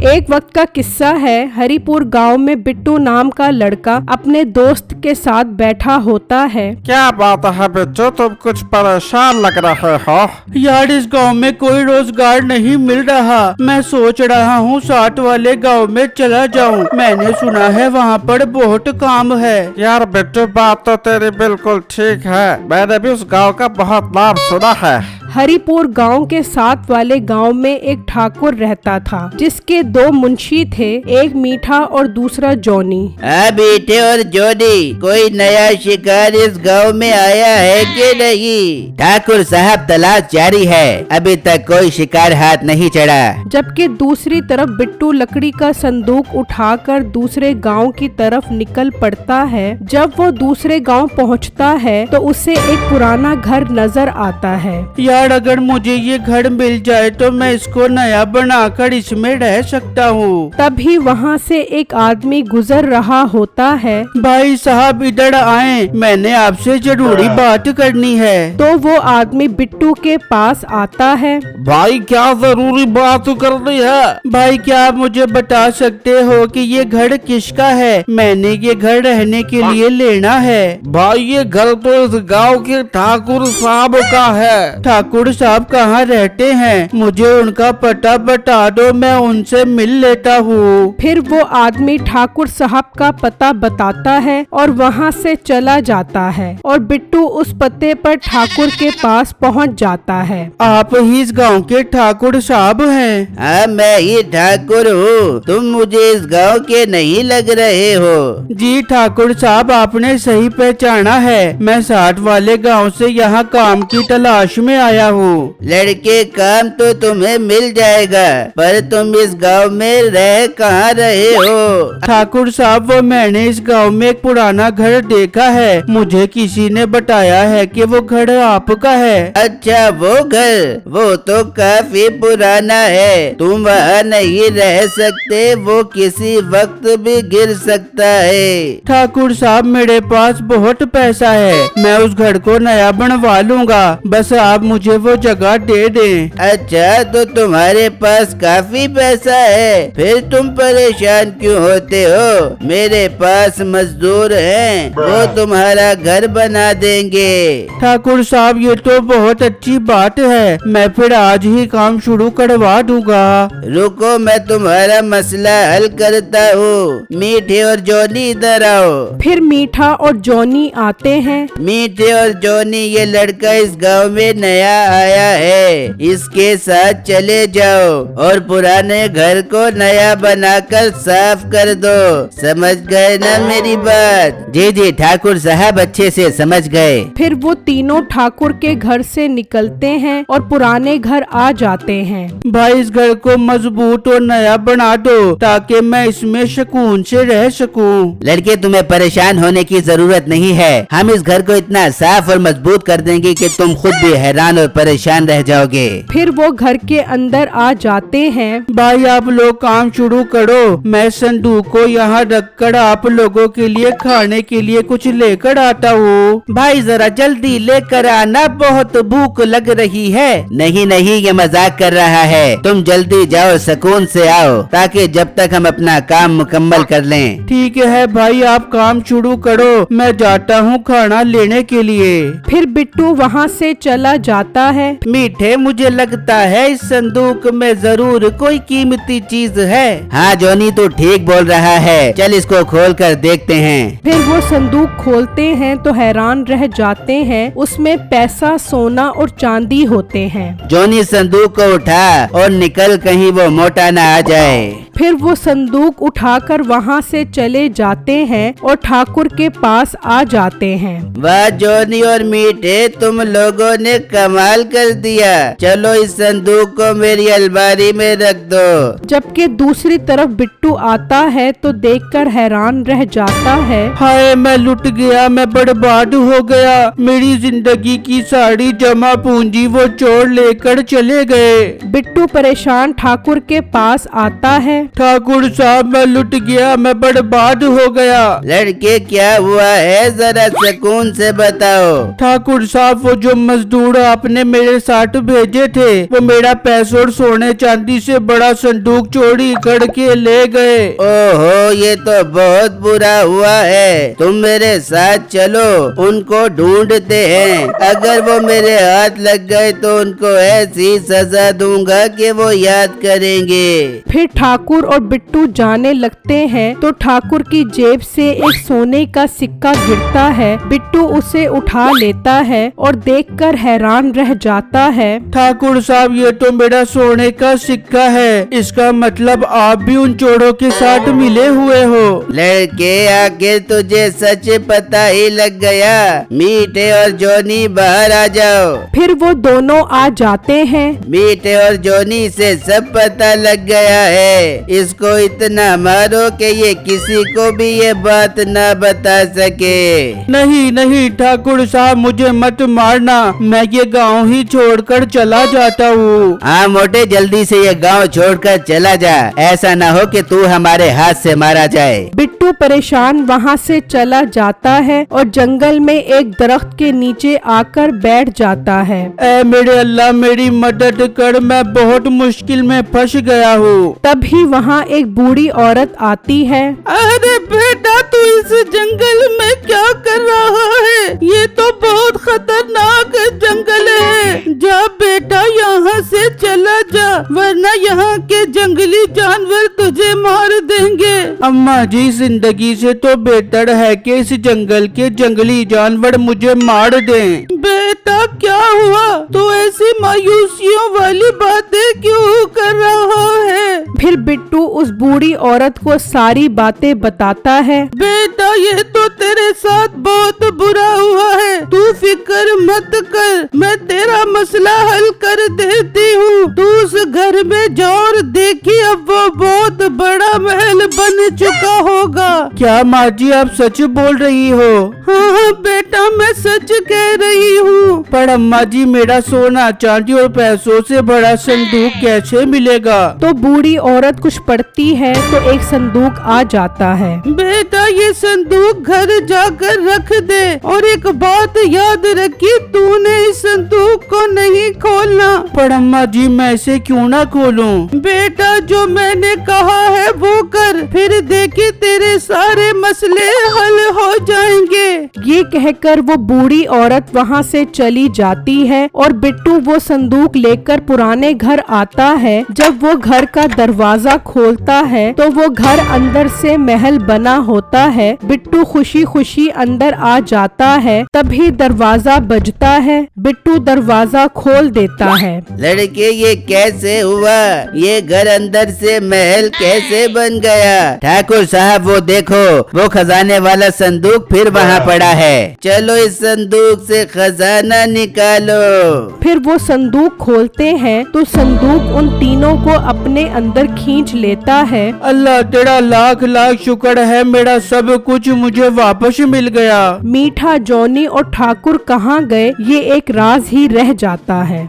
एक वक्त का किस्सा है। हरिपुर गांव में बिट्टू नाम का लड़का अपने दोस्त के साथ बैठा होता है। क्या बात है बिट्टू, तुम कुछ परेशान लग रहे हो? यार इस गांव में कोई रोजगार नहीं मिल रहा। मैं सोच रहा हूँ 60 वाले गांव में चला जाऊँ। मैंने सुना है वहाँ पर बहुत काम है। यार बिट्टू, बात तो तेरी बिल्कुल ठीक है। मैंने भी उस गांव का बहुत नाम सुना है। हरिपुर गांव के साथ वाले गांव में एक ठाकुर रहता था, जिसके 2 मुंशी थे, एक मीठा और दूसरा जॉनी। मीठे और जॉनी, कोई नया शिकार इस गांव में आया है कि नहीं? ठाकुर साहब, तलाश जारी है, अभी तक कोई शिकार हाथ नहीं चढ़ा। जबकि दूसरी तरफ बिट्टू लकड़ी का संदूक उठाकर दूसरे गांव की तरफ निकल पड़ता है। जब वो दूसरे गांव पहुंचता है तो उसे एक पुराना घर नजर आता है। यार अगर मुझे ये घर मिल जाए तो मैं इसको नया बनाकर इसमें रह सकता हूँ। तभी वहाँ से एक आदमी गुजर रहा होता है। भाई साहब इधर आए, मैंने आपसे जरूरी बात करनी है। तो वो आदमी बिट्टू के पास आता है। भाई क्या जरूरी बात करनी है? भाई क्या आप मुझे बता सकते हो कि ये घर किसका है? मैंने ये घर रहने के लिए लेना है। भाई ये घर तो इस गांव के ठाकुर साहब का है। ठाकुर साहब कहाँ रहते हैं? मुझे उनका पता बता दो, मैं उनसे मिल लेता हूँ। फिर वो आदमी ठाकुर साहब का पता बताता है और वहाँ से चला जाता है और बिट्टू उस पते पर ठाकुर के पास पहुँच जाता है। आप ही इस गांव के ठाकुर साहब हैं? हाँ, मैं ही ठाकुर हूँ। तुम मुझे इस गांव के नहीं लग रहे हो। जी ठाकुर साहब, आपने सही पहचाना है। मैं 60 वाले गांव से यहाँ काम की तलाश में आया हूँ। लड़के, काम तो तुम्हें मिल जाएगा, पर तुम इस गांव में रह कहाँ रहे हो? ठाकुर साहब, वो मैंने इस गांव में एक पुराना घर देखा है। मुझे किसी ने बताया है कि वो घर आपका है। अच्छा, वो घर? वो तो काफी पुराना है, तुम वहाँ नहीं रह सकते, वो किसी वक्त भी गिर सकता है। ठाकुर साहब, मेरे पास बहुत पैसा है, मैं उस घर को नया बनवा लूँगा, बस आप मुझे वो जगह दे दें। अच्छा, तो तुम्हारे पास काफी पैसा है, फिर तुम परेशान क्यों होते हो? मेरे पास मजदूर हैं, वो तुम्हारा घर बना देंगे। ठाकुर साहब, ये तो बहुत अच्छी बात है, मैं फिर आज ही काम शुरू करवा दूंगा। रुको, मैं तुम्हारा मसला हल करता हूँ। मीठे और जॉनी इधर आओ। फिर मीठा और जॉनी आते हैं। मीठे और जॉनी, ये लड़का इस गांव में नया आया है, इसके साथ चले जाओ और पुराने घर को नया बनाकर साफ कर दो। समझ गए ना मेरी बात? जी जी ठाकुर साहब, अच्छे से समझ गए। फिर वो तीनों ठाकुर के घर से निकलते हैं और पुराने घर आ जाते हैं। भाई इस घर को मजबूत और नया बना दो ताकि मैं इसमें सुकून से रह सकूं। लड़के, तुम्हें परेशान होने की जरूरत नहीं है, हम इस घर को इतना साफ और मजबूत कर देंगे कि तुम खुद भी हैरान और परेशान रह जाओगे। फिर वो घर के अंदर आ जाते हैं। भाई आप लोग काम शुरू करो, मैं संदूक को यहाँ रखकर आप लोगों के लिए खाने के लिए कुछ लेकर आता हूँ। भाई जरा जल्दी लेकर आना, बहुत भूख लग रही है। नहीं नहीं, ये मजाक कर रहा है, तुम जल्दी जाओ, सुकून से आओ, ताकि जब तक हम अपना काम मुकम्मल कर लें। ठीक है भाई, आप काम शुरू करो, मैं जाता हूँ खाना लेने के लिए। फिर बिट्टू वहाँ से चला जाता है। मीठे, मुझे लगता है इस संदूक में जरूर कोई कीमती चीज है। हाँ जॉनी, तो ठीक बोल रहा है, चल इसको खोल कर देखते हैं। फिर वो संदूक खोलते हैं तो हैरान रह जाते हैं, उसमें पैसा, सोना और चांदी होते हैं। जॉनी, संदूक को उठा और निकल, कहीं वो मोटा ना आ जाए। फिर वो संदूक उठाकर वहाँ से चले जाते हैं और ठाकुर के पास आ जाते हैं। वाह जॉनी और मीठे, तुम लोगों ने कमाल कर दिया। चलो इस संदूक को मेरी अलमारी में रख दो। जबकि दूसरी तरफ बिट्टू आता है तो देखकर हैरान रह जाता है। हाय, मैं लुट गया, मैं बर्बाद हो गया, मेरी जिंदगी की सारी जमा पूंजी वो चोर लेकर चले गए। बिट्टू परेशान ठाकुर के पास आता है। ठाकुर साहब मैं लुट गया, मैं बर्बाद हो गया। लड़के क्या हुआ है, जरा सुकून से बताओ। ठाकुर साहब वो जो मजदूर आपने मेरे साथ भेजे थे वो मेरा पैसों और सोने चांदी से बड़ा संदूक चोरी करके ले गए। ओहो, ये तो बहुत बुरा हुआ है। तुम मेरे साथ चलो, उनको ढूंढते हैं। अगर वो मेरे हाथ लग गए तो उनको ऐसी सजा दूंगा कि वो याद करेंगे। फिर ठाकुर और बिट्टू जाने लगते हैं तो ठाकुर की जेब से एक सोने का सिक्का गिरता है। बिट्टू उसे उठा लेता है और देखकर हैरान रह जाता है। ठाकुर साहब ये तो मेरा सोने का सिक्का है, इसका मतलब आप भी उन चोरों के साथ मिले हुए हो। लड़के आगे तुझे सच पता ही लग गया। मीठे और जॉनी बाहर आ जाओ। फिर वो दोनों आ जाते हैं। मीठे और जॉनी से सब पता लग गया है। इसको इतना मारो कि ये किसी को भी ये बात न बता सके। नहीं नहीं ठाकुर साहब मुझे मत मारना, मैं ये गांव ही छोड़कर चला जाता हूँ। हाँ मोटे, जल्दी से ये गांव छोड़कर चला जा। ऐसा न हो कि तू हमारे हाथ से मारा जाए। बिट्टू परेशान वहाँ से चला जाता है और जंगल में एक दरख्त के नीचे आकर बैठ जाता है। ऐ मेरे अल्लाह मेरी मदद कर, मैं बहुत मुश्किल में फंस गया हूँ। तभी वहाँ एक बूढ़ी औरत आती है। अरे बेटा तू इस जंगल में क्या कर रहा है? ये तो बहुत खतरनाक जंगल है। जा बेटा यहाँ से चला जा, वरना यहाँ के जंगली जानवर तुझे मार देंगे। अम्मा जी जिंदगी से तो बेहतर है कि इस जंगल के जंगली जानवर मुझे मार दें। बेटा क्या हुआ? तू ऐसी मायूसियों वाली बातें क्यों कर रहा है? फिर बिट्टू उस बूढ़ी औरत को सारी बातें बताता है। बेटा ये तो तेरे साथ बहुत बुरा हुआ है, तू फिक्र मत कर, मैं तेरा मसला हल कर देती हूँ। तू उस घर में जाओ और देखी अब वो बहुत बड़ा महल बन चुका होगा। क्या माँ जी आप सच बोल रही हो? हाँ बेटा मैं सच कह रही हूँ। पर अम्मा जी मेरा सोना चांदी और पैसों से बड़ा संदूक कैसे मिलेगा? तो बूढ़ी औरत कुछ पढ़ती है तो एक संदूक आ जाता है। बेटा ये संदूक घर जाकर रख दे, और एक बात याद रखी, तूने इस संदूक को नहीं खोलना। पर अम्मा जी मैं इसे क्यों ना खोलूं? बेटा जो मैंने कहा है वो कर, फिर देखी तेरे सारे मसले हल हो जाएंगे। ये कहकर वो बूढ़ी औरत वहाँ से चली जाती है और बिट्टू वो संदूक लेकर पुराने घर आता है। जब वो घर का दरवाजा खोलता है तो वो घर अंदर से महल बना होता है। बिट्टू खुशी खुशी अंदर आ जाता है। तभी दरवाजा बजता है। बिट्टू दरवाजा खोल देता है। लड़के ये कैसे हुआ? ये घर अंदर से महल कैसे बन गया? ठाकुर साहब वो देखो, वो खजाने वाला संदूक फिर वहाँ पड़ा है। चलो इस संदूक से खजाना निकालो। फिर वो संदूक खोलते हैं तो संदूक उन तीनों को अपने अंदर खींच लेता है। अल्लाह तेरा लाख लाख शुक्र है, मेरा सब कुछ मुझे वापस मिल गया। मीठा, जॉनी और ठाकुर कहाँ गए ये एक राज ही रह जाता है।